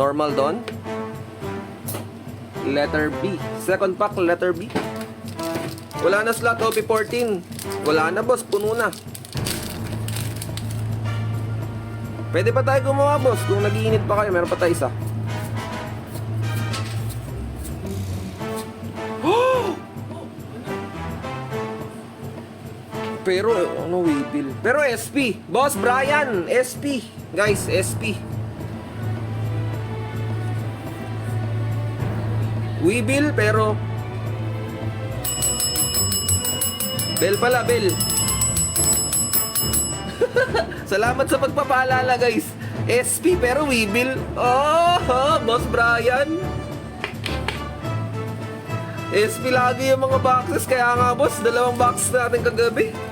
Normal doon. Letter B. Second pack, letter B. Wala na slot, OP14. Wala na, boss. Puno na. Pwede pa tayo gumawa, boss. Kung nag-iinit pa kayo, meron pa tayo isa. Pero, ano, Weebill? Pero SP. Boss Brian, SP. Guys, SP. Weebill, pero... Bell pala, Bell. Salamat sa pagpapaalala, guys. SP, pero Weebill. Oh, Boss Brian. SP lagi yung mga boxes. Kaya nga, boss, 2 box natin kagabi.